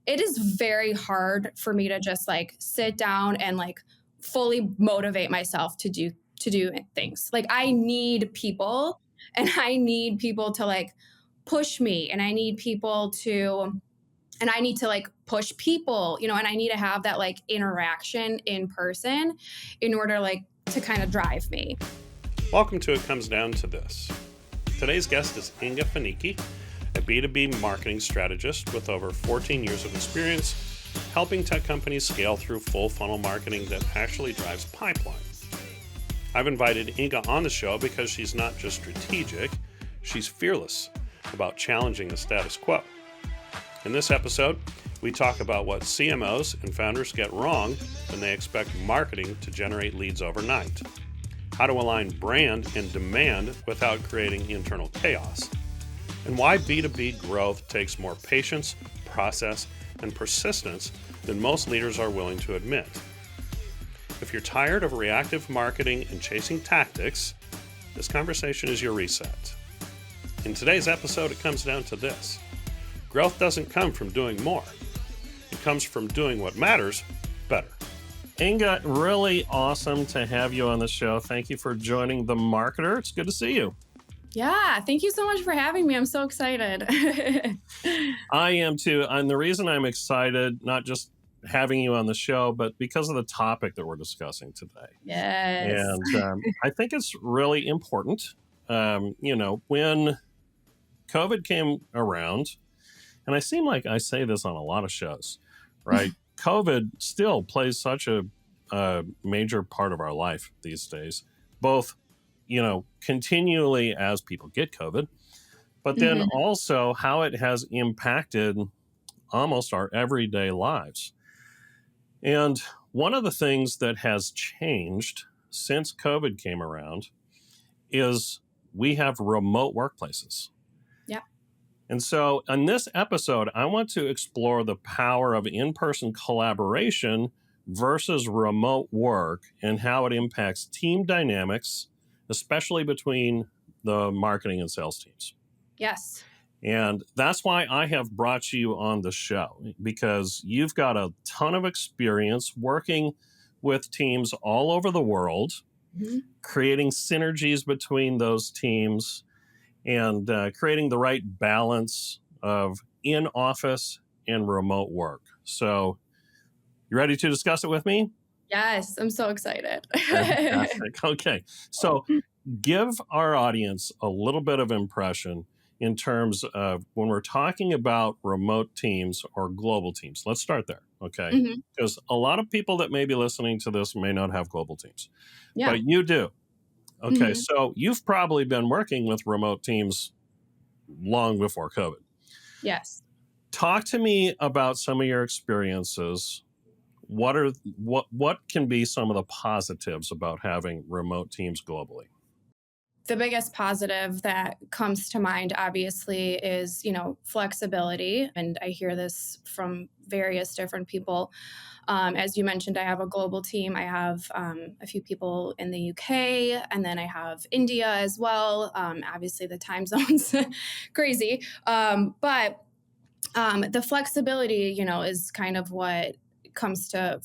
it is very hard for me to just like sit down and like fully motivate myself to do things. Like I need people and I need people to like push me and I need to like push people, you know, and I need to have that like interaction in person in order like to kind of drive me. Welcome to It Comes Down to This. Today's guest is Inga Finneke, a B2B marketing strategist with over 14 years of experience helping tech companies scale through full funnel marketing that actually drives pipeline. I've invited Inga on the show because she's not just strategic, she's fearless about challenging the status quo. In this episode, we talk about what CMOs and founders get wrong when they expect marketing to generate leads overnight, how to align brand and demand without creating internal chaos, and why B2B growth takes more patience, process, and persistence than most leaders are willing to admit. If you're tired of reactive marketing and chasing tactics, this conversation is your reset. In today's episode, it comes down to this. Growth doesn't come from doing more. It comes from doing what matters better. Inga, really awesome to have you on the show. Thank you for joining The Marketer. It's good to see you. Yeah, thank you so much for having me. I'm so excited. I am too. And the reason I'm excited, not just having you on the show, but because of the topic that we're discussing today. Yes. And I think it's really important. When COVID came around, and I seem like I say this on a lot of shows, right? COVID still plays such a major part of our life these days, both, continually as people get COVID, but then also how it has impacted almost our everyday lives. And one of the things that has changed since COVID came around is we have remote workplaces. Yeah. And so in this episode, I want to explore the power of in-person collaboration versus remote work and how it impacts team dynamics, especially between the marketing and sales teams. Yes. And that's why I have brought you on the show, because you've got a ton of experience working with teams all over the world, creating synergies between those teams, and creating the right balance of in-office and remote work. So you ready to discuss it with me? Yes, I'm so excited. Fantastic. Okay. So give our audience a little bit of impression in terms of when we're talking about remote teams or global teams. Let's start there, okay? Because a lot of people that may be listening to this may not have global teams, but you do. Okay, so you've probably been working with remote teams long before COVID. Yes. Talk to me about some of your experiences. What can be some of the positives about having remote teams globally? The biggest positive that comes to mind, obviously, is, flexibility. And I hear this from various different people. As you mentioned, I have a global team. I have a few people in the UK, and then I have India as well. Obviously, the time zone's crazy. But the flexibility, is kind of what comes to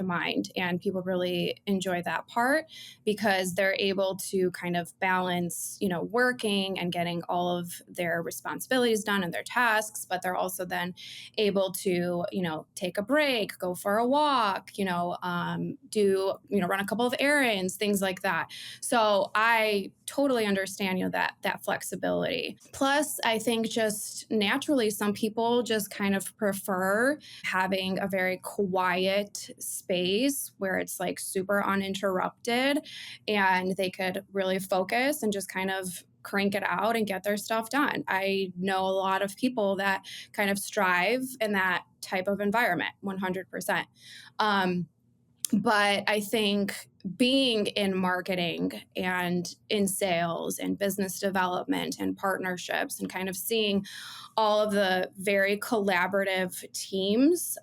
mind, and people really enjoy that part because they're able to kind of balance working and getting all of their responsibilities done and their tasks, but they're also then able to take a break, go for a walk, do run a couple of errands, things like that. So I totally understand that flexibility. Plus, I think just naturally some people just kind of prefer having a very quiet space where it's like super uninterrupted and they could really focus and just kind of crank it out and get their stuff done. I know a lot of people that kind of strive in that type of environment, 100%. But I think being in marketing and in sales and business development and partnerships and kind of seeing all of the very collaborative teams,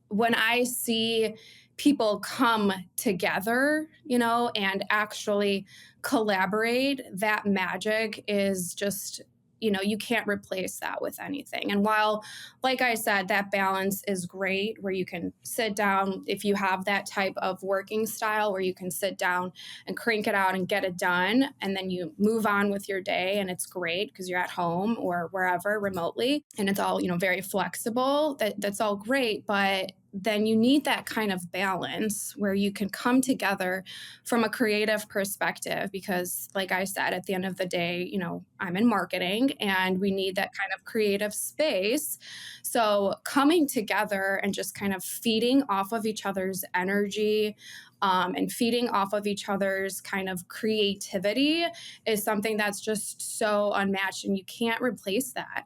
when I see people come together, and actually collaborate, that magic is just you can't replace that with anything. And while, like I said, that balance is great where you can sit down, if you have that type of working style where you can sit down and crank it out and get it done, and then you move on with your day, and it's great because you're at home or wherever remotely, and it's all, very flexible. That's all great, but then you need that kind of balance where you can come together from a creative perspective, because like I said, at the end of the day, I'm in marketing and we need that kind of creative space. So coming together and just kind of feeding off of each other's energy, and feeding off of each other's kind of creativity is something that's just so unmatched, and you can't replace that.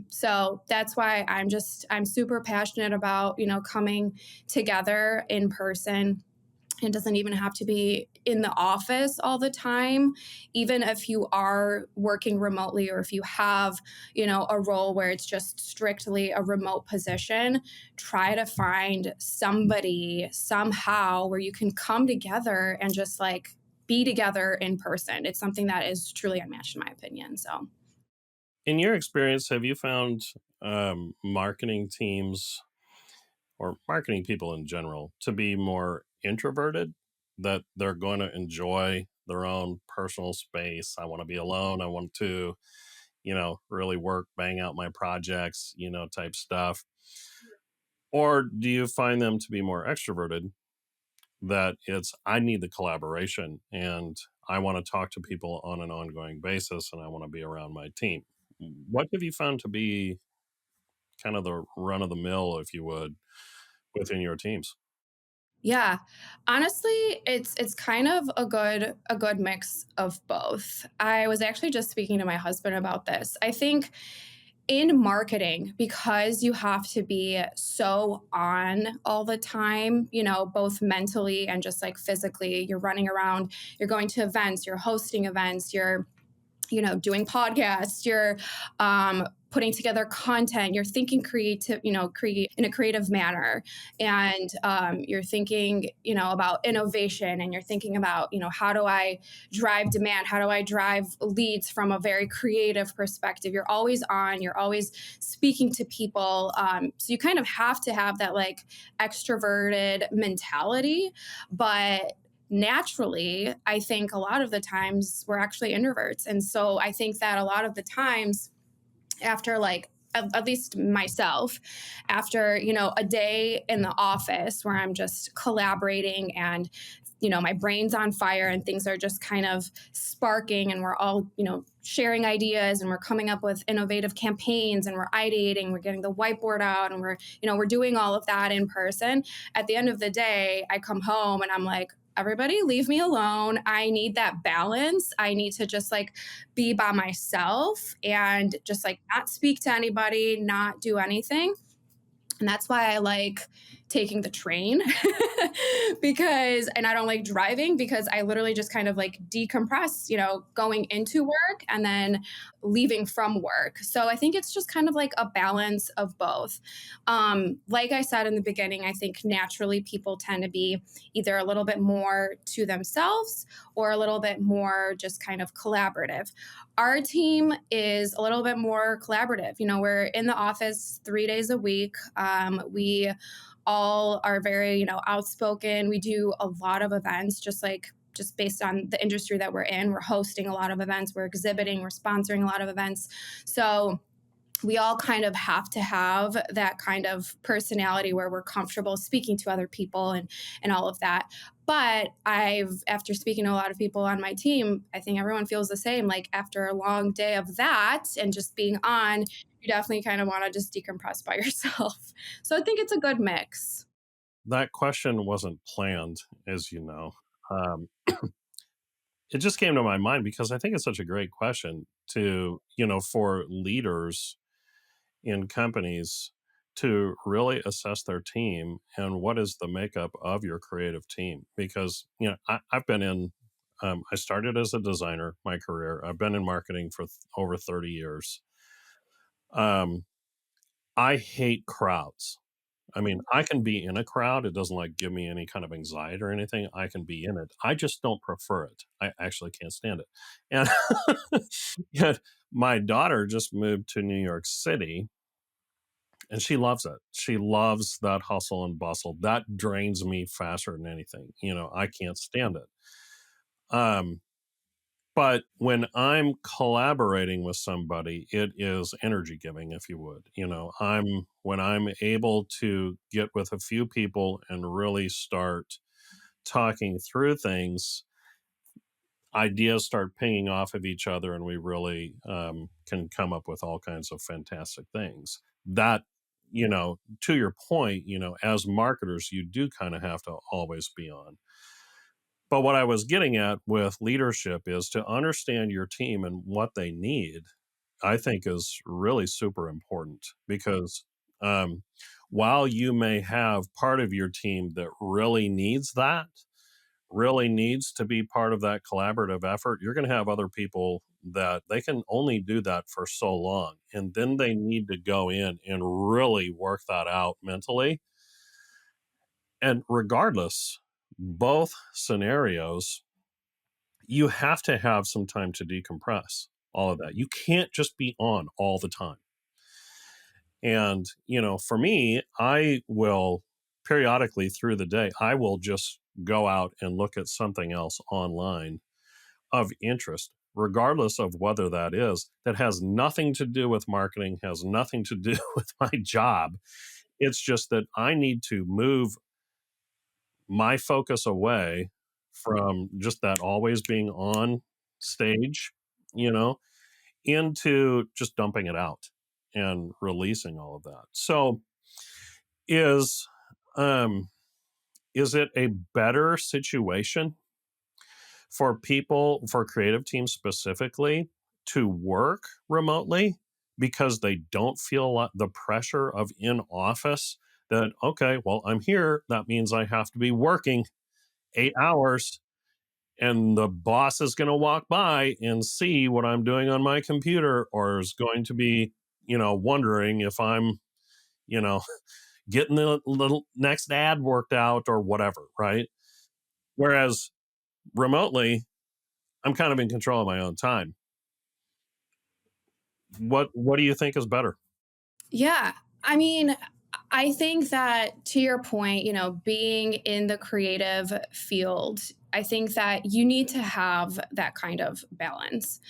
So that's why I'm super passionate about, coming together in person. It doesn't even have to be in the office all the time. Even if you are working remotely, or if you have, a role where it's just strictly a remote position, try to find somebody somehow where you can come together and just like be together in person. It's something that is truly unmatched in my opinion. So In your experience, have you found marketing teams or marketing people in general to be more introverted, that they're going to enjoy their own personal space? I want to be alone. I want to, really work, bang out my projects, type stuff. Or do you find them to be more extroverted, that it's, I need the collaboration and I want to talk to people on an ongoing basis and I want to be around my team? What have you found to be kind of the run of the mill, if you would, within your teams? yeah, honestly, it's kind of a good mix of both. I was actually just speaking to my husband about this. I think in marketing, because you have to be so on all the time, both mentally and just like physically, you're running around, you're going to events, you're hosting events, you're doing podcasts, you're putting together content, you're thinking creative, create in a creative manner, and you're thinking, about innovation, and you're thinking about, how do I drive demand, how do I drive leads from a very creative perspective. You're always on, you're always speaking to people, so you kind of have to have that like extroverted mentality, but naturally, I think a lot of the times we're actually introverts. And so I think that a lot of the times, after like, at least myself, after, a day in the office where I'm just collaborating and, my brain's on fire and things are just kind of sparking, and we're all, sharing ideas, and we're coming up with innovative campaigns, and we're ideating, we're getting the whiteboard out, and we're doing all of that in person. At the end of the day, I come home and I'm like, everybody leave me alone. I need that balance. I need to just like be by myself and just like not speak to anybody, not do anything. And that's why I like taking the train because, and I don't like driving, because I literally just kind of like decompress, going into work and then leaving from work. So I think it's just kind of like a balance of both. Like I said in the beginning, I think naturally people tend to be either a little bit more to themselves or a little bit more just kind of collaborative. Our team is a little bit more collaborative. We're in the office 3 days a week. We all are very, outspoken. We do a lot of events, just based on the industry that we're in. We're hosting a lot of events, we're exhibiting, we're sponsoring a lot of events. So we all kind of have to have that kind of personality where we're comfortable speaking to other people and all of that. But after speaking to a lot of people on my team, I think everyone feels the same. Like after a long day of that and just being on, you definitely kind of want to just decompress by yourself. So I think it's a good mix. That question wasn't planned, as you know. Um, it just came to my mind because I think it's such a great question to, for leaders in companies to really assess their team and what is the makeup of your creative team. Because, I've been in, I started as a designer, my career. I've been in marketing for over 30 years. Um, I hate crowds. I mean, I can be in a crowd. It doesn't like give me any kind of anxiety or anything. I can be in it. I just don't prefer it. I actually can't stand it. And yet my daughter just moved to New York City and she loves it. She loves that hustle and bustle. That drains me faster than anything. I can't stand it. Um, but when I'm collaborating with somebody, it is energy giving, if you would. When I'm able to get with a few people and really start talking through things, ideas start pinging off of each other, and we really can come up with all kinds of fantastic things. That, to your point, as marketers, you do kind of have to always be on. But what I was getting at with leadership is to understand your team and what they need, I think is really super important because um, while you may have part of your team that really needs to be part of that collaborative effort, you're going to have other people that they can only do that for so long. And then they need to go in and really work that out mentally. And regardless, both scenarios, you have to have some time to decompress all of that. You can't just be on all the time. And, for me, I will periodically through the day, I will just go out and look at something else online of interest, regardless of whether that has nothing to do with marketing, has nothing to do with my job. It's just that I need to move my focus away from just that always being on stage, you know, into just dumping it out and releasing all of that. So is um is it a better situation for creative teams specifically to work remotely because they don't feel the pressure of in office that okay, well, I'm here, that means I have to be working 8 hours and the boss is going to walk by and see what I'm doing on my computer or is going to be, wondering if I'm, you know, getting the little next ad worked out or whatever, right? Whereas remotely, I'm kind of in control of my own time. What do you think is better? Yeah. I mean, I think that to your point, being in the creative field, I think that you need to have that kind of balance.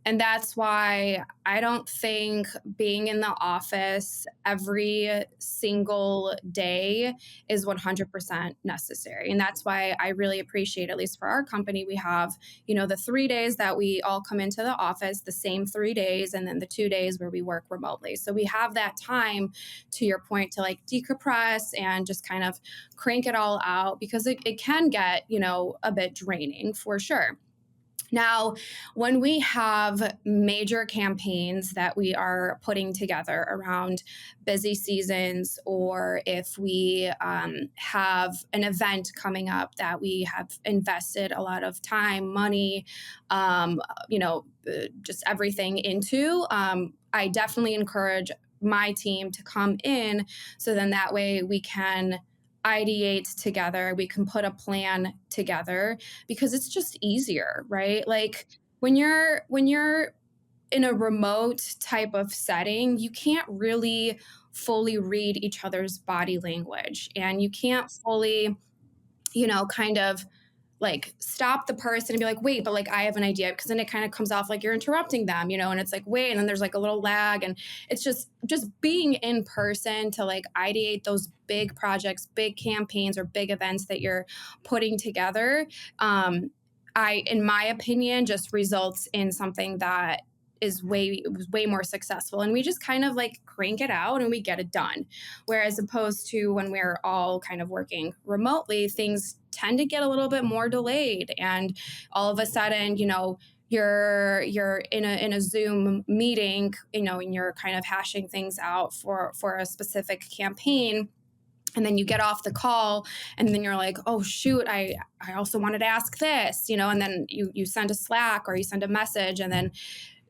And that's why I don't think being in the office every single day is 100% necessary. And that's why I really appreciate, at least for our company, we have, the 3 days that we all come into the office, the same 3 days, and then the 2 days where we work remotely. So we have that time, to your point, to like decompress and just kind of crank it all out because it can get, a bit draining for sure. Now, when we have major campaigns that we are putting together around busy seasons, or if we have an event coming up that we have invested a lot of time, money, just everything into, I definitely encourage my team to come in so then that way we can ideate together, we can put a plan together because it's just easier, right? Like when you're in a remote type of setting, you can't really fully read each other's body language and you can't fully, kind of like stop the person and be like, wait, but like I have an idea, because then it kind of comes off like you're interrupting them, and it's like, wait, and then there's like a little lag, and it's just being in person to like ideate those big projects, big campaigns, or big events that you're putting together. In my opinion, just results in something that is way more successful, and we just kind of like crank it out and we get it done, whereas opposed to when we're all kind of working remotely, things tend to get a little bit more delayed, and all of a sudden, you're in a Zoom meeting, and you're kind of hashing things out for a specific campaign, and then you get off the call and then you're like, oh shoot, I also wanted to ask this, and then you send a Slack or you send a message, and then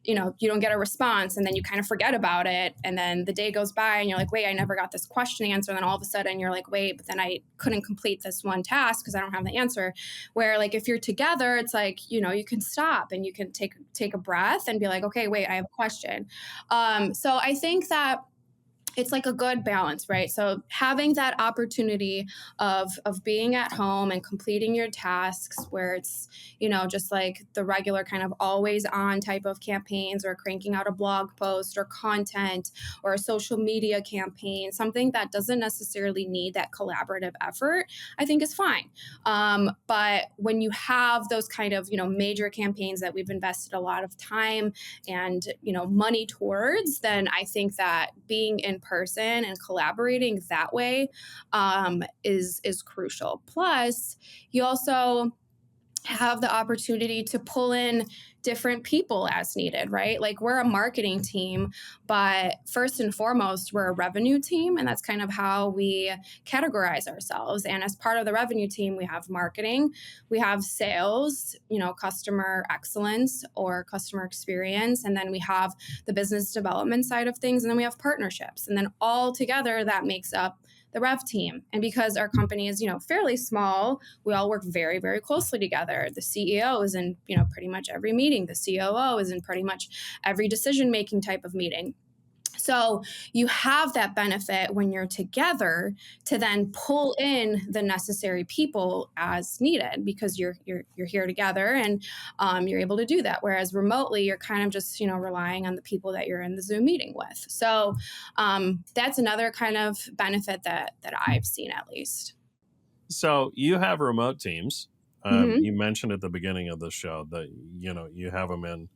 you don't get a response, and then you kind of forget about it. And then the day goes by and you're like, wait, I never got this question answered. And then all of a sudden you're like, wait, but then I couldn't complete this one task because I don't have the answer. Where like if you're together, it's like, you can stop and you can take a breath and be like, okay, wait, I have a question. So I think that it's like a good balance, right? So having that opportunity of being at home and completing your tasks where it's, just like the regular kind of always on type of campaigns, or cranking out a blog post or content or a social media campaign, something that doesn't necessarily need that collaborative effort, I think is fine. But when you have those kind of, major campaigns that we've invested a lot of time and, money towards, then I think that being in person and collaborating that way is crucial. Plus, you also have the opportunity to pull in different people as needed, right? Like we're a marketing team, but first and foremost, we're a revenue team. And that's kind of how we categorize ourselves. And as part of the revenue team, we have marketing, we have sales, customer excellence or customer experience. And then we have the business development side of things. And then we have partnerships. And then all together, that makes up the rev team. And because our company is, fairly small, we all work very, very closely together. The CEO is in, pretty much every meeting. The COO is in pretty much every decision-making type of meeting. So you have that benefit when you're together to then pull in the necessary people as needed, because you're here together, and you're able to do that. Whereas remotely, you're kind of just relying on the people that you're in the Zoom meeting with. So that's another kind of benefit that I've seen, at least. So you have remote teams. Mm-hmm. You mentioned at the beginning of the show that you have them in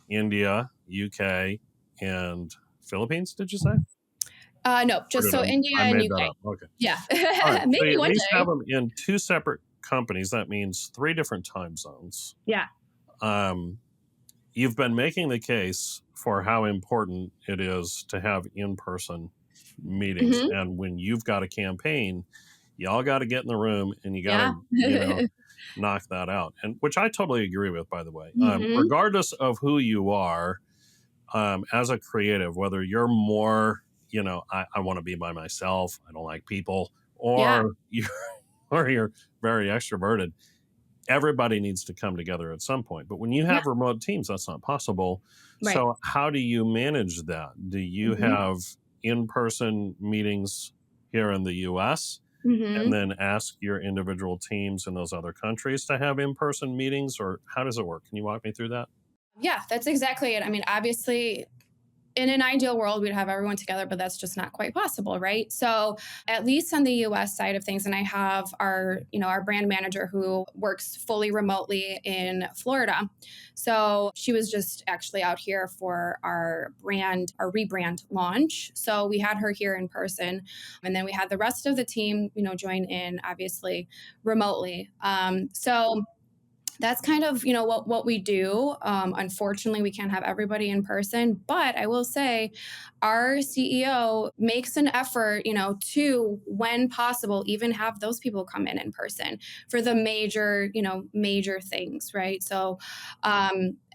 India, UK, and Philippines. Did you say? No, Or just did so I India and made that UK. up? Okay. Yeah, All right. So maybe you at one least have day. them in two separate companies. That means three different time zones. Yeah. Um, you've been making the case for how important it is to have in-person meetings. Mm-hmm. And when you've got a campaign, y'all got to get in the room and you got Yeah. to, knock that out. And which I totally agree with, by the way. Mm-hmm. Regardless of who you are, as a creative, whether you're more, I want to be by myself, I don't like people, Yeah. or you're very extroverted, everybody needs to come together at some point. But when you Yeah. have remote teams, that's not possible. Right. So how do you manage that? Do you Mm-hmm. have in-person meetings here in the US and Mm-hmm. then ask your individual teams in those other countries to have in-person meetings, or how does it work? Can you walk me through that? Yeah, that's exactly it. I mean, obviously, in an ideal world, we'd have everyone together, but that's just not quite possible, right? So, at least on the US side of things, and I have our brand manager who works fully remotely in Florida. So, she was just actually out here for our rebrand launch. So, we had her here in person, and then we had the rest of the team, join in obviously remotely. So that's kind of what we do. Unfortunately, we can't have everybody in person, but I will say our CEO makes an effort, to, when possible, even have those people come in person for the major things, right? So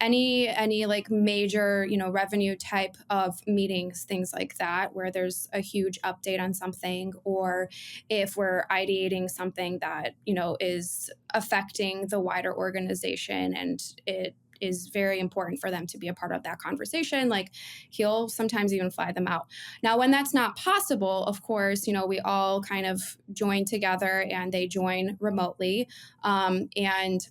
any like major revenue type of meetings, things like that, where there's a huge update on something, or if we're ideating something that is affecting the wider organization, and it is very important for them to be a part of that conversation, like he'll sometimes even fly them out. Now, when that's not possible, of course, we all kind of join together and they join remotely. And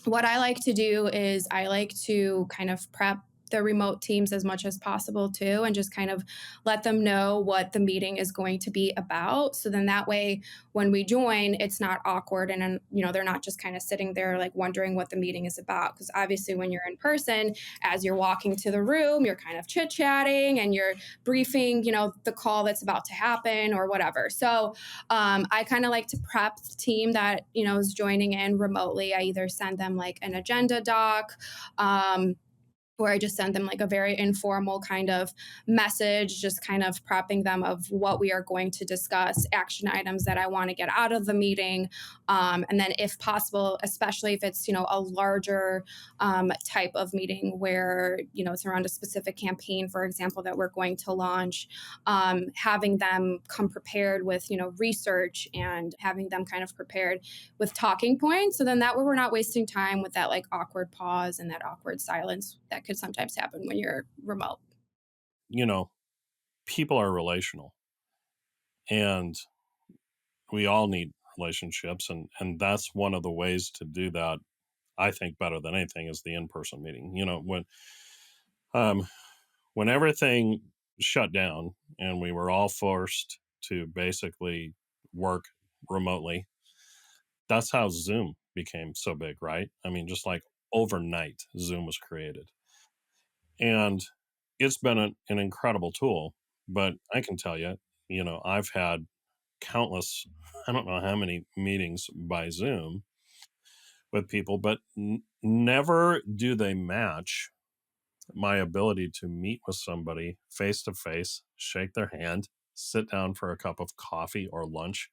what I like to do is I like to kind of prep the remote teams as much as possible too, and just kind of let them know what the meeting is going to be about. So then that way, when we join, it's not awkward, and they're not just kind of sitting there like wondering what the meeting is about. Because obviously, when you're in person, as you're walking to the room, you're kind of chit chatting and you're briefing, the call that's about to happen or whatever. So I kind of like to prep the team that is joining in remotely. I either send them like an agenda doc. where I just sent them like a very informal kind of message, just kind of prepping them of what we are going to discuss, action items that I want to get out of the meeting. And then, if possible, especially if it's, a larger type of meeting where, it's around a specific campaign, for example, that we're going to launch, having them come prepared with, research and having them kind of prepared with talking points. So then that way we're not wasting time with that like awkward pause and that awkward silence that could sometimes happen when you're remote. You know, people are relational, and we all need relationships, and that's one of the ways to do that. I think better than anything is the in-person meeting. Um when everything shut down and we were all forced to basically work remotely, that's how Zoom became so big, right? I mean, just like overnight, Zoom was created. And it's been an incredible tool. But I can tell you, I've had countless, I don't know how many meetings by Zoom with people, but never do they match my ability to meet with somebody face to face, shake their hand, sit down for a cup of coffee or lunch,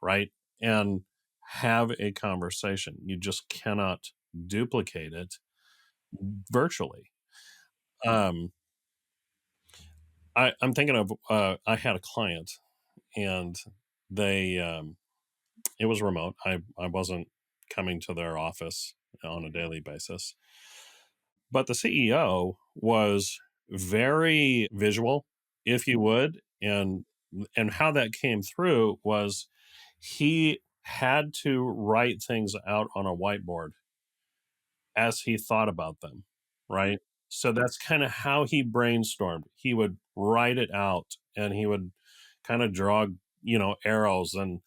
right? And have a conversation. You just cannot duplicate it virtually. Um, I'm thinking of, I had a client, and they, it was remote. I wasn't coming to their office on a daily basis, but the CEO was very visual, if you would, and how that came through was he had to write things out on a whiteboard as he thought about them, right? So that's kind of how he brainstormed. He would write it out, and he would kind of draw, arrows, and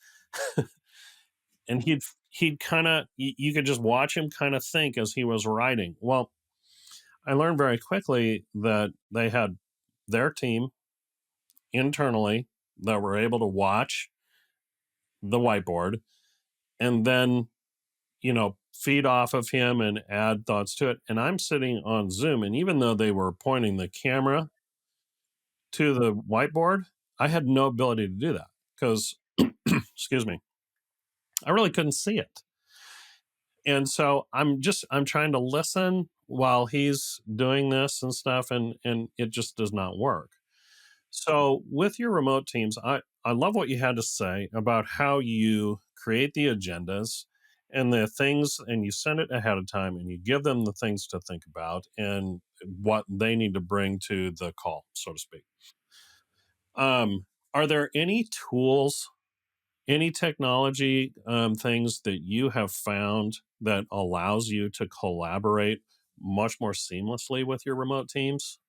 he'd kind of, you could just watch him kind of think as he was writing. Well, I learned very quickly that they had their team internally that were able to watch the whiteboard and then, feed off of him and add thoughts to it. And I'm sitting on Zoom, and even though they were pointing the camera to the whiteboard, I had no ability to do that because, excuse me, I really couldn't see it. And so I'm trying to listen while he's doing this and stuff, and it just does not work. So with your remote teams, I love what you had to say about how you create the agendas and the things, and you send it ahead of time, and you give them the things to think about and what they need to bring to the call, so to speak. Are there any tools, any technology, things that you have found that allows you to collaborate much more seamlessly with your remote teams?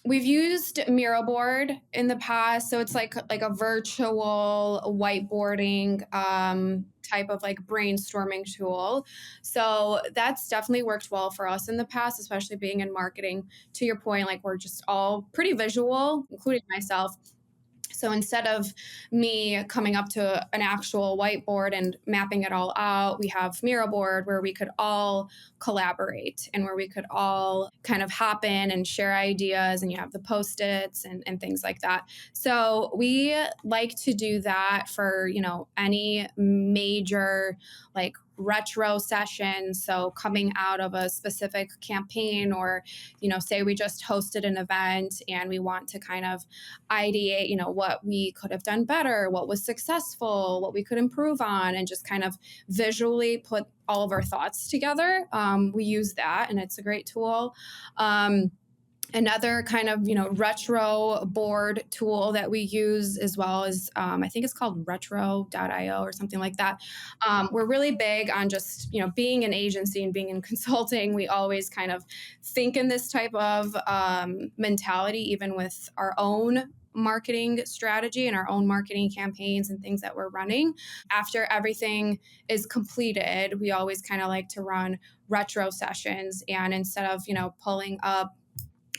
We've used Miraboard in the past, so it's like a virtual whiteboarding type of like brainstorming tool. So that's definitely worked well for us in the past, especially being in marketing. To your point, like we're just all pretty visual, including myself. So instead of me coming up to an actual whiteboard and mapping it all out, we have Miraboard where we could all collaborate and where we could all kind of hop in and share ideas, and you have the post-its and things like that. So we like to do that for, any major like retro session. So coming out of a specific campaign, or, say we just hosted an event and we want to kind of ideate, what we could have done better, what was successful, what we could improve on, and just kind of visually put all of our thoughts together. We use that, and it's a great tool. Another kind of retro board tool that we use as well is I think it's called retro.io or something like that. We're really big on just being an agency and being in consulting. We always kind of think in this type of mentality, even with our own marketing strategy and our own marketing campaigns and things that we're running. After everything is completed, we always kind of like to run retro sessions, and instead of pulling up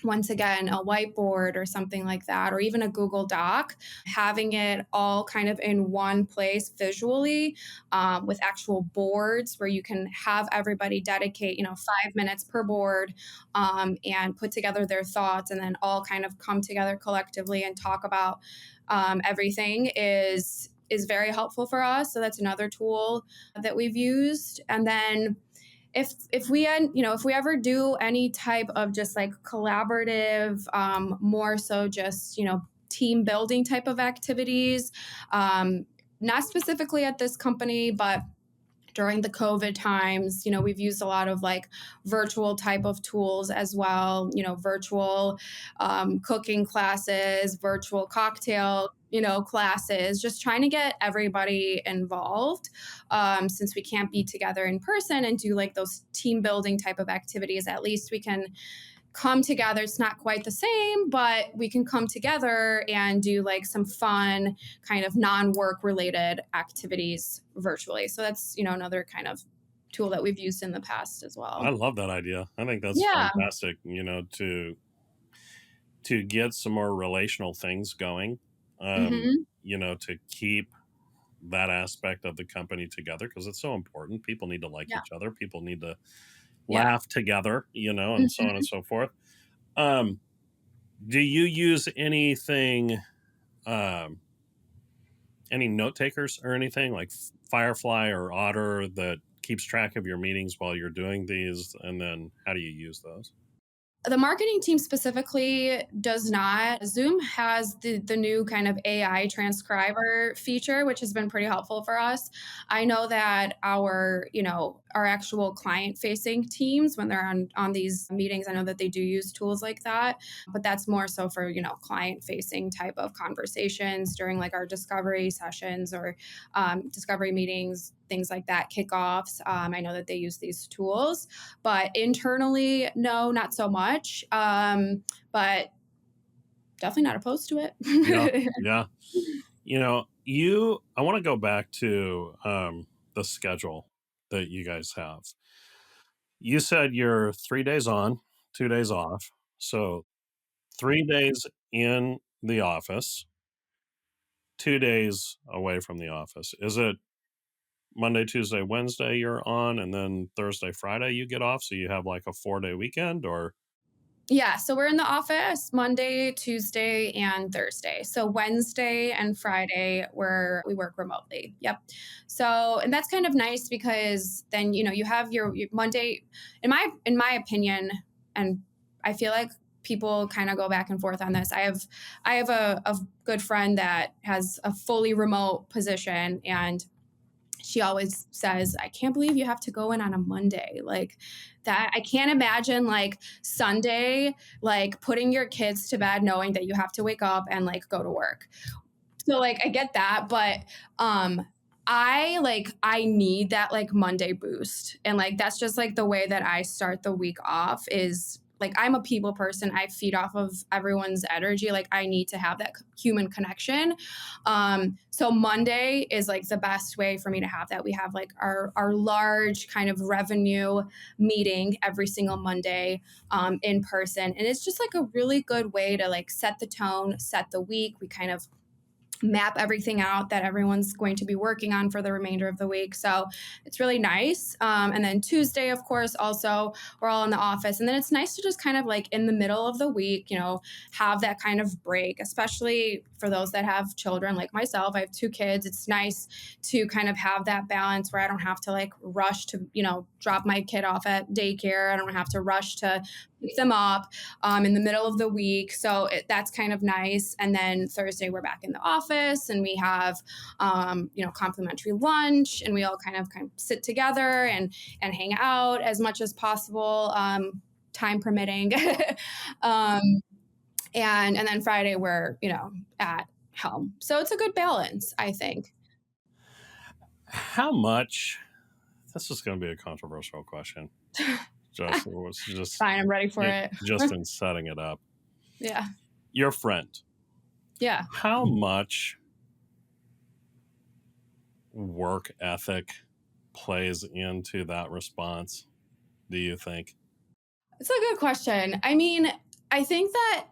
once again, a whiteboard or something like that, or even a Google Doc, having it all kind of in one place visually, with actual boards where you can have everybody dedicate, 5 minutes per board, and put together their thoughts and then all kind of come together collectively and talk about everything is very helpful for us. So that's another tool that we've used. And then if we if we ever do any type of just like collaborative, more so just team building type of activities, not specifically at this company, but during the COVID times, we've used a lot of like virtual type of tools as well, virtual cooking classes, virtual cocktail, classes, just trying to get everybody involved, since we can't be together in person and do like those team building type of activities. At least we can come together. It's not quite the same, but we can come together and do like some fun kind of non-work related activities virtually. So that's, another kind of tool that we've used in the past as I well. love that idea. I think that's Yeah. fantastic, to get some more relational things going, Hmm. to keep that aspect of the company together because it's so important. People need to like Yeah. each other. People need to Yeah. laugh together, and so on and Hmm. so forth. Um, do you use anything, um, any note takers or anything like Firefly or Otter that keeps track of your meetings while you're doing these? And then how do you use those? The marketing team specifically does not. Zoom has the new kind of AI transcriber feature, which has been pretty helpful for us. I know that our actual client facing teams, when they're on these meetings, I know that they do use tools like that, but that's more so for, client facing type of conversations during like our discovery sessions or discovery meetings, things like that, kickoffs. I know that they use these tools, but internally, no, not so much. But definitely not opposed to Yeah, it. yeah. I want to go back to the schedule that you guys have. You said you're 3 days on, 2 days off. So 3 days in the office, 2 days away from the office. Is it Monday, Tuesday, Wednesday you're on, and then Thursday, Friday you get off? So you have like a 4 day weekend, or Yeah, so we're in the office Monday, Tuesday, and Thursday. So Wednesday and Friday we work remotely. Yep. So and that's kind of nice because then you have your Monday, in my opinion, and I feel like people kind of go back and forth on this. I have a good friend that has a fully remote position, and she always says, I can't believe you have to go in on a Monday. Like that, I can't imagine like Sunday, like putting your kids to bed knowing that you have to wake up and like go to work. So like I get that, but I need that like Monday boost. And like that's just like the way that I start the week off is like I'm a people person. I feed off of everyone's energy. Like I need to have that human connection. So Monday is like the best way for me to have that. We have like our large kind of revenue meeting every single Monday, in person. And it's just like a really good way to like set the tone, set the week. We kind of map everything out that everyone's going to be working on for the remainder of the week. So it's really nice. And then Tuesday, of course, also we're all in the office. And then it's nice to just kind of like in the middle of the week, have that kind of break, especially for those that have children like myself. I have two kids. It's nice to kind of have that balance where I don't have to like rush to, drop my kid off at daycare. I don't have to rush to pick them up in the middle of the week. So that's kind of nice. And then Thursday, we're back in the office and we have, complimentary lunch and we all kind of sit together and hang out as much as possible, time permitting. um, and then Friday, we're, at home. So it's a good balance, I think. how much? This is going to be a controversial question. Just Fine, I'm ready for it. just in setting it up. Yeah. Your friend, Yeah. how much work ethic plays into that response, do you think? It's a good question. I mean, I think that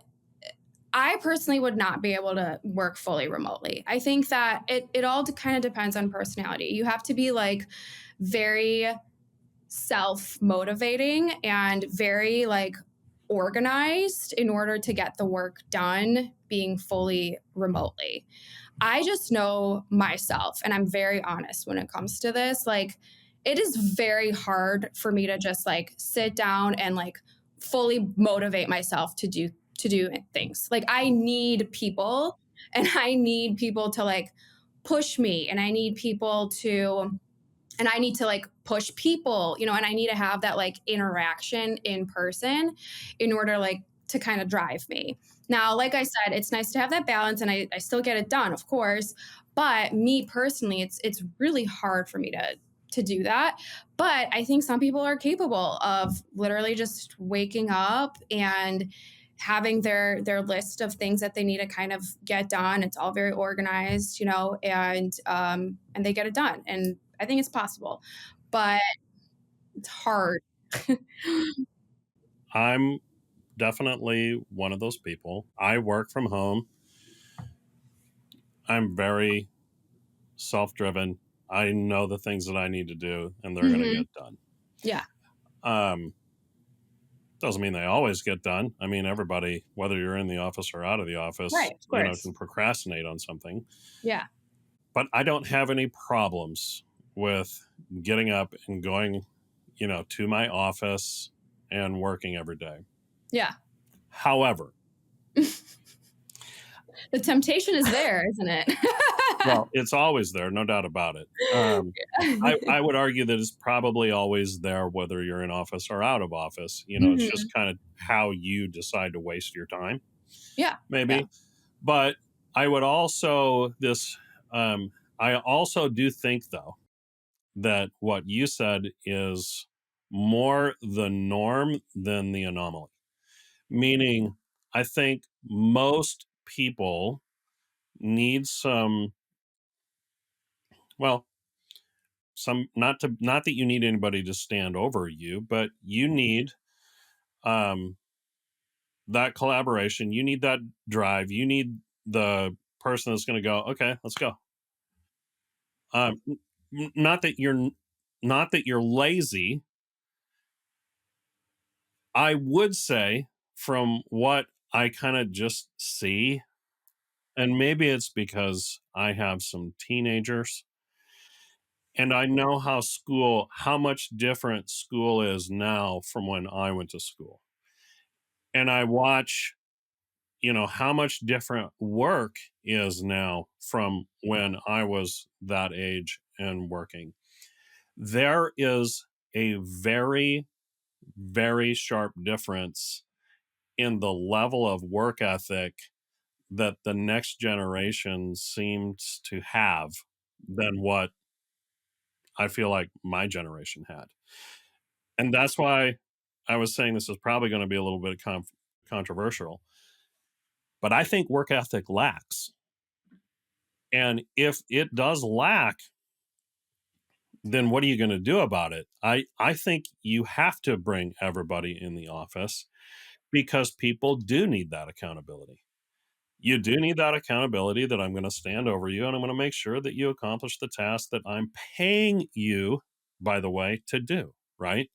I personally would not be able to work fully remotely. I think that it all kind of depends on personality. You have to be like very self motivating and very like organized in order to get the work done being fully remotely. I just know myself and I'm very honest when it comes to this. Like, it is very hard for me to just like sit down and like fully motivate myself to do things. Like, I need people and I need people to like push me and I need to like push people, and I need to have that like interaction in person in order like to kind of drive me. Now, like I said, it's nice to have that balance and I still get it done, of course. But me personally, it's really hard for me to do that. But I think some people are capable of literally just waking up and having their list of things that they need to kind of get done. It's all very organized, and they get it done. And I think it's possible, but it's hard. I'm definitely one of those people. I work from home. I'm very self driven. I know the things that I need to do and they're going to Hmm. get done. Yeah. Um, doesn't mean they always get done. I mean, everybody, whether you're in the office or out of the office, Right. Of course. can procrastinate on something. Yeah. But I don't have any problems with getting up and going, to my office and working every day. Yeah. However, The temptation is there, isn't it? well, it's always there, no doubt about it. I would argue that it's probably always there, whether you're in office or out of office. It's Hmm. just kind of how you decide to waste your time, Yeah. Yeah. maybe. But I would also I also do think though that what you said is more the norm than the anomaly. Meaning, I think most people need some, well, some not that you need anybody to stand over you, but you need um that collaboration, you need that drive, you need the person that's going to go, okay, let's go. Not that you're lazy. I would say from what I kind of just see, and maybe it's because I have some teenagers and I know how much different school is now from when I went to school. And I watch, how much different work is now from when I was that age and working. There is a very, very sharp difference in the level of work ethic that the next generation seems to have than what I feel like my generation had. And that's why I was saying this is probably going to be a little bit controversial, but I think work ethic lacks. And if it does lack, then what are you going to do about it? I think you have to bring everybody in the office because people do need that accountability. You do need that accountability that I'm going to stand over you and I'm going to make sure that you accomplish the task that I'm paying you, by the way, to do, right?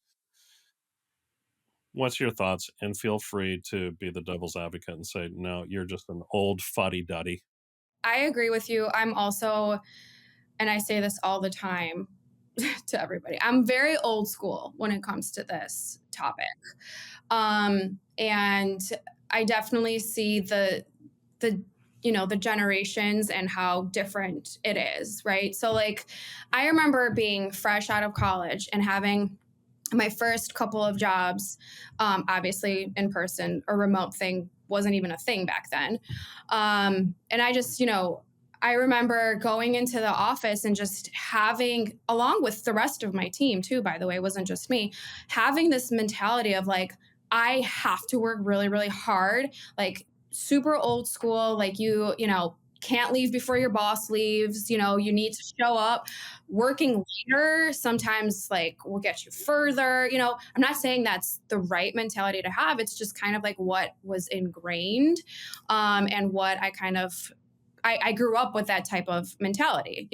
What's your thoughts? And feel free to be the devil's advocate and say, no, you're just an old fuddy duddy. I agree with you. I'm also, and I say this all the time to everybody, I'm very old school when it comes to this topic. And I definitely see the the generations and how different it is, right? So like, I remember being fresh out of college and having my first couple of jobs, obviously in person. A remote thing wasn't even a thing back then. And I just, I remember going into the office and just having, along with the rest of my team too, by the way, it wasn't just me, having this mentality of like, I have to work really, really hard, like super old school, like you can't leave before your boss leaves. You need to show up. Working later sometimes like will get you further. I'm not saying that's the right mentality to have. It's just kind of like what was ingrained, and what I grew up with that type of mentality.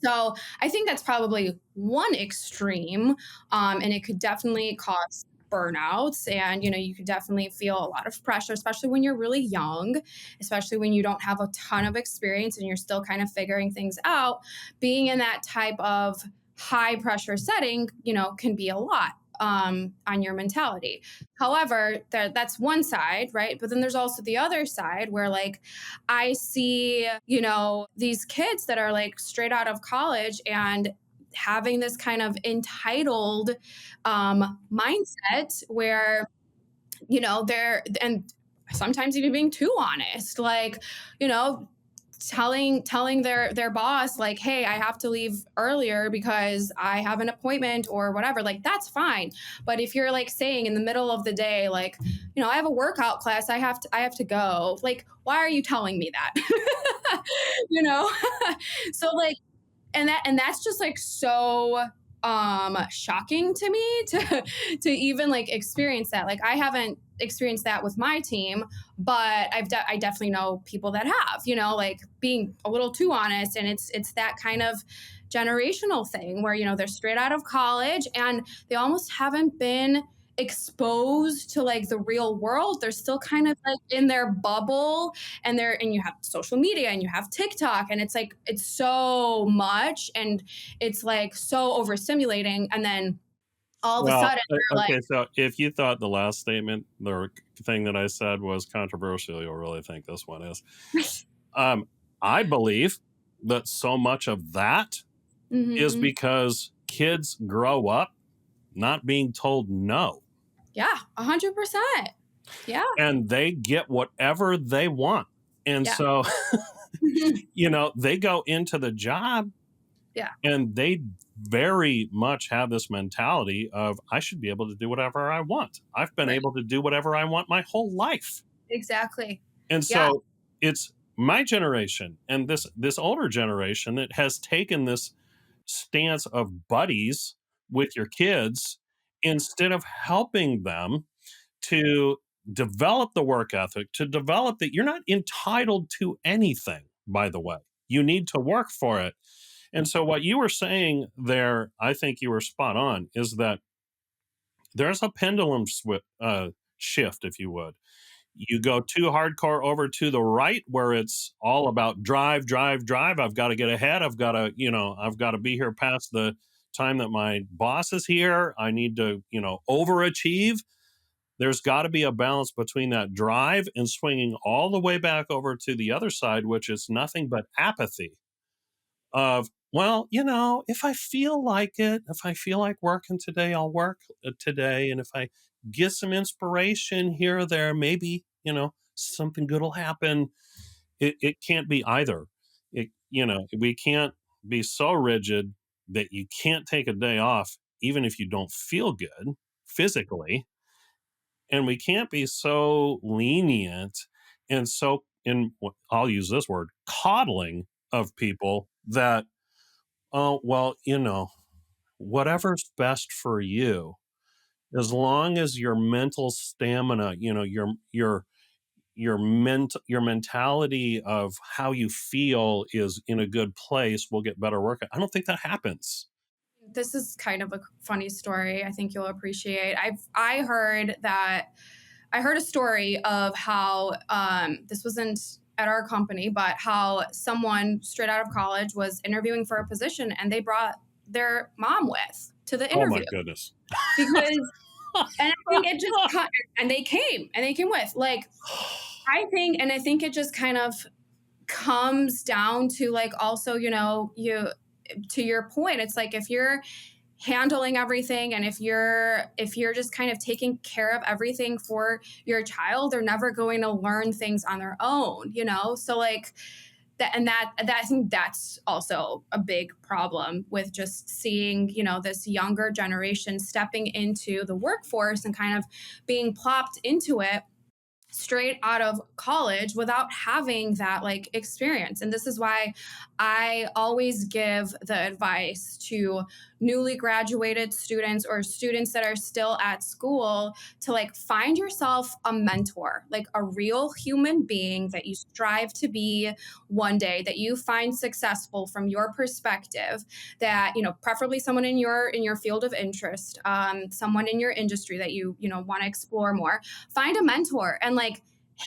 So I think that's probably one extreme, and it could definitely cause burnouts. And you could definitely feel a lot of pressure, especially when you're really young, especially when you don't have a ton of experience and you're still kind of figuring things out. Being in that type of high pressure setting, can be a lot, on your mentality. However, that's one side, right? But then there's also the other side where, like, I see, these kids that are like straight out of college and having this kind of entitled, mindset where, and sometimes even being too honest, like, you know, telling their boss like, hey, I have to leave earlier because I have an appointment or whatever, like that's fine. But if you're like saying in the middle of the day, like, I have a workout class, I have to go, like, why are you telling me that? you know so like, and that's just like so shocking to me to even like experience that. Like, I haven't experienced that with my team, but I definitely know people that have, like being a little too honest. And it's that kind of generational thing where, they're straight out of college and they almost haven't been exposed to like the real world. They're still kind of like in their bubble, and you have social media and you have TikTok, and it's like it's so much, and it's like so overstimulating, and then all of a Well, sudden they're like, okay, so if you thought the last statement, the thing that I said was controversial, you'll really think this one is. Um, I believe that so much of that is mm-hmm. because kids grow up not being told no, Yeah, 100%. Yeah, and they get whatever they want. And yeah. so, they go into the job Yeah, and they very much have this mentality of, I should be able to do whatever I want. I've been right. able to do whatever I want my whole life. Exactly. And Yeah, so it's my generation and this older generation that has taken this stance of buddies with your kids instead of helping them to develop the work ethic, to develop that you're not entitled to anything, by the way. You need to work for it. And so, what you were saying there, I think you were spot on, is that there's a pendulum shift, if you would. You go too hardcore over to the right, where it's all about drive, drive, drive. I've got to get ahead. I've got to be here past the time that my boss is here. I need to, overachieve. There's got to be a balance between that drive and swinging all the way back over to the other side, which is nothing but apathy of, well, if I feel like it, if I feel like working today, I'll work today. And if I get some inspiration here or there, maybe, something good will happen. It can't be either. We can't be so rigid that you can't take a day off, even if you don't feel good physically. And we can't be so lenient and so, I'll use this word, coddling of people that, oh, well, whatever's best for you, as long as your mental stamina, your mentality of how you feel is in a good place, will get better work. I don't think that happens. this is kind of a funny story. I think you'll appreciate. I heard a story of how, this wasn't at our company, but how someone straight out of college was interviewing for a position and they brought their mom with to the Oh my interview goodness. because, and I think it just, and they came with, like, I think it just kind of comes down to like, also, to your point, it's like if you're handling everything and if you're just kind of taking care of everything for your child, they're never going to learn things on their own, so like that I think that's also a big problem with just seeing, this younger generation stepping into the workforce and kind of being plopped into it straight out of college without having that like experience. And this is why I always give the advice to newly graduated students or students that are still at school to like find yourself a mentor, like a real human being that you strive to be one day, that you find successful from your perspective, that, you know, preferably someone in your field of interest, someone in your industry that you know want to explore more. Find a mentor and like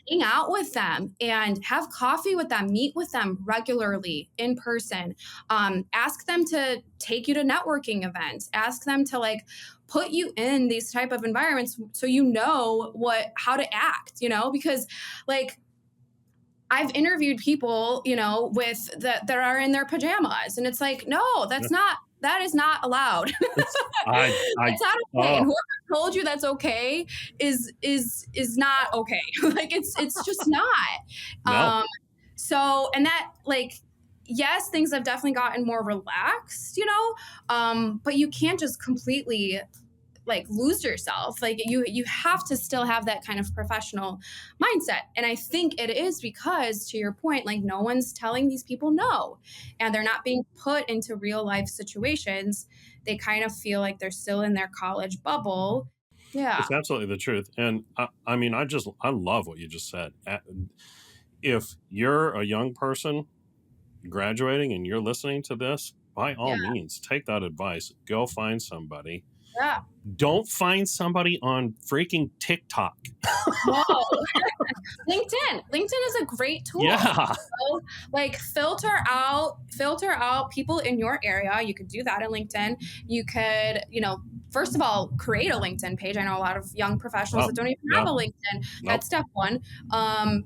hang out with them and have coffee with them, meet with them regularly in person. Ask them to take you to networking events, ask them to like put you in these type of environments so you know what how to act, you know, because like I've interviewed people, you know, with that are in their pajamas, and it's like, no, Yeah. that is not allowed. It's I That's not okay. And oh, whoever told you that's okay is not okay. Like it's just not. no. So and that like yes, things have definitely gotten more relaxed, you know, but you can't just completely like lose yourself. Like you have to still have that kind of professional mindset. And I think it is because to your point, like no one's telling these people no, and they're not being put into real life situations. They kind of feel like they're still in their college bubble. Yeah. It's absolutely the truth, and I mean, I love what you just said. If you're a young person graduating and you're listening to this, by Yeah. all means, take that advice. Go find somebody. Yeah. Don't find somebody on freaking TikTok. No. LinkedIn is a great tool. Yeah. So, like filter out people in your area. You could do that in LinkedIn. You could, you know, first of all, create a LinkedIn page. I know a lot of young professionals Oh, that don't even have yeah. a LinkedIn. Nope. That's step one.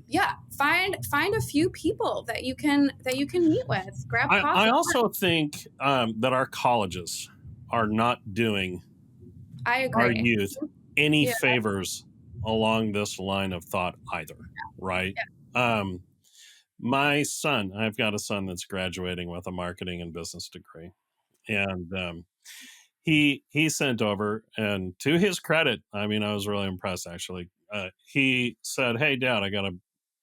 Yeah, find a few people that you can meet with. Grab I coffee. also think that our colleges are not doing I our agree. youth any Yeah, favors along this line of thought either, right? yeah, Um, my son, I've got a son that's graduating with a marketing and business degree, and he sent over, and to his credit, I mean, I was really impressed actually. He said, "Hey, Dad, I got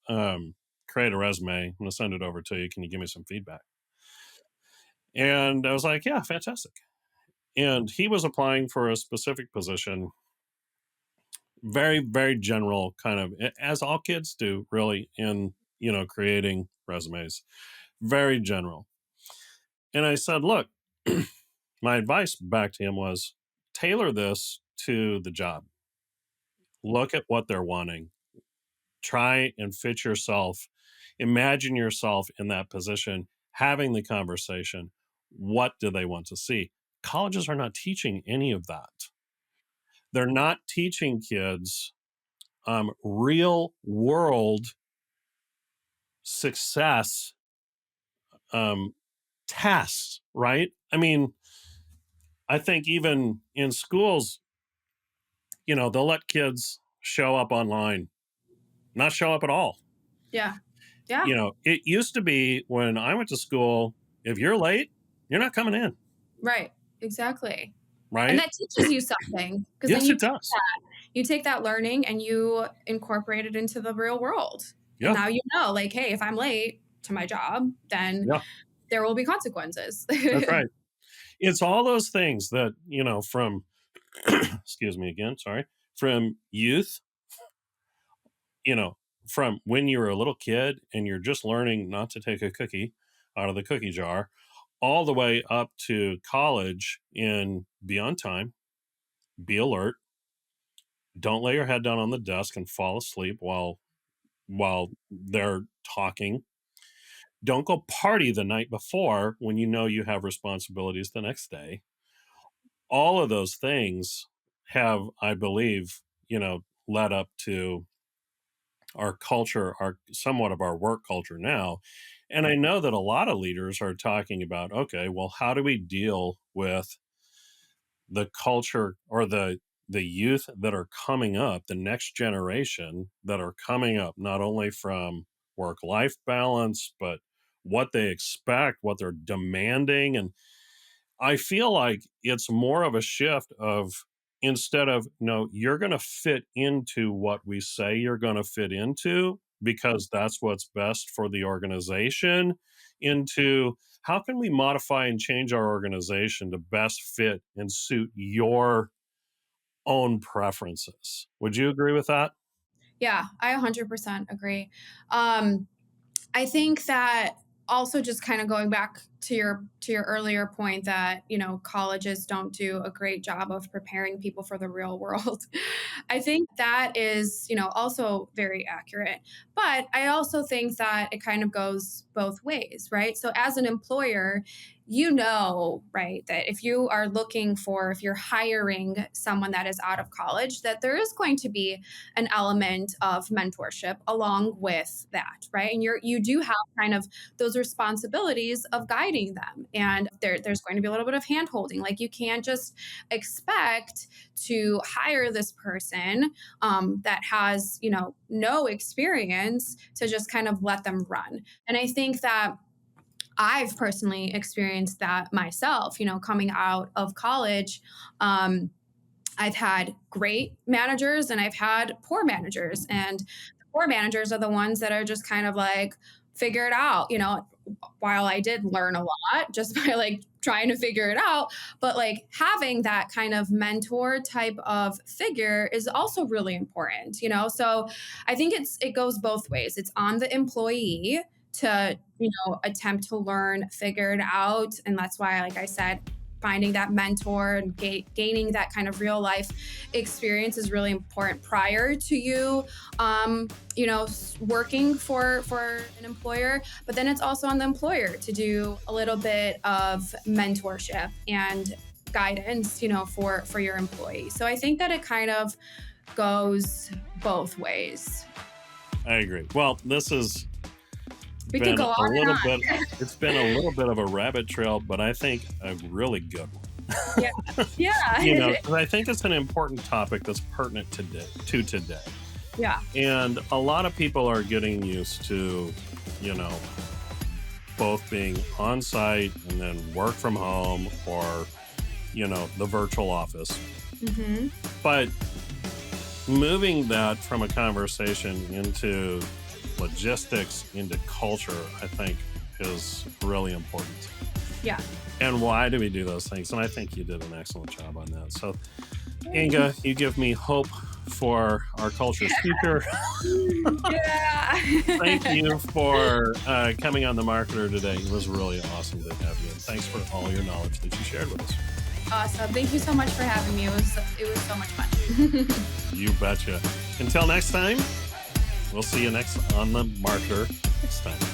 to create a resume. I'm gonna send it over to you. Can you give me some feedback?" And I was like, "Yeah, fantastic." And he was applying for a specific position, very, very general, kind of as all kids do, really, in creating resumes, very general. And I said, "Look," my advice back to him was tailor this to the job. Look at what they're wanting. Try and fit yourself, imagine yourself in that position, having the conversation. What do they want to see? Colleges are not teaching any of that. They're not teaching kids real world success um, tasks, right? I mean, I think even in schools, they'll let kids show up online, not show up at all. yeah, yeah. It used to be when I went to school, if you're late, you're not coming in, Right. Exactly. And right? that teaches you something because then Yes, it does. you take that learning and you incorporate it into the real world. And Yeah, now you know, like, hey, if I'm late to my job, then yeah, there will be consequences. that's right. It's all those things that, from, excuse me again, sorry, from youth, you know, from when you were a little kid and you're just learning not to take a cookie out of the cookie jar, all the way up to college and be on time, be alert, don't lay your head down on the desk and fall asleep while they're talking. Don't go party the night before when you know you have responsibilities the next day. All of those things have, I believe, led up to our culture, our somewhat of our work culture now. And I know that a lot of leaders are talking about, okay, well, how do we deal with the culture or the youth that are coming up, the next generation that are coming up, not only from work life balance, but what they expect, what they're demanding. And I feel like it's more of a shift of instead of, no, you're going to fit into what we say you're going to fit into because that's what's best for the organization, into how can we modify and change our organization to best fit and suit your own preferences. Would you agree with that? Yeah, I 100% agree. Um, I think that also just kind of going back to your earlier point that, colleges don't do a great job of preparing people for the real world. I think that is, also very accurate. But I also think that it kind of goes both ways, right? So as an employer, right, that if you're hiring someone that is out of college, that there is going to be an element of mentorship along with that, right? And you do have kind of those responsibilities of guiding them, and there's going to be a little bit of hand holding. Like, you can't just expect to hire this person that has no experience to just kind of let them run. And I think that I've personally experienced that myself, coming out of college. I've had great managers and I've had poor managers. And the poor managers are the ones that are just kind of like, figure it out, while I did learn a lot just by like trying to figure it out. But like having that kind of mentor type of figure is also really important, So I think it goes both ways. It's on the employee to, attempt to learn, figure it out. And that's why, like I said, finding that mentor and gaining that kind of real life experience is really important prior to you, working for an employer. But then it's also on the employer to do a little bit of mentorship and guidance, for your employee. So I think that it kind of goes both ways. I agree. Well, this has We could been go a on and little on. bit, it's been a little bit of a rabbit trail, but I think a really good one. Yeah. Yeah. 'Cause I think it's an important topic that's pertinent today. Yeah. And a lot of people are getting used to, you know, both being on site and then work from home or, the virtual office. Hmm. But moving that from a conversation into logistics, into culture, I think is really important. Yeah. And why do we do those things? And I think you did an excellent job on that. So, Inga, you give me hope for our culture's future. Yeah. Thank you for coming on The Marketer today. It was really awesome to have you. And thanks for all your knowledge that you shared with us. Awesome. Thank you so much for having me. It was so much fun. You betcha. Until next time, we'll see you next on The Marketer next time.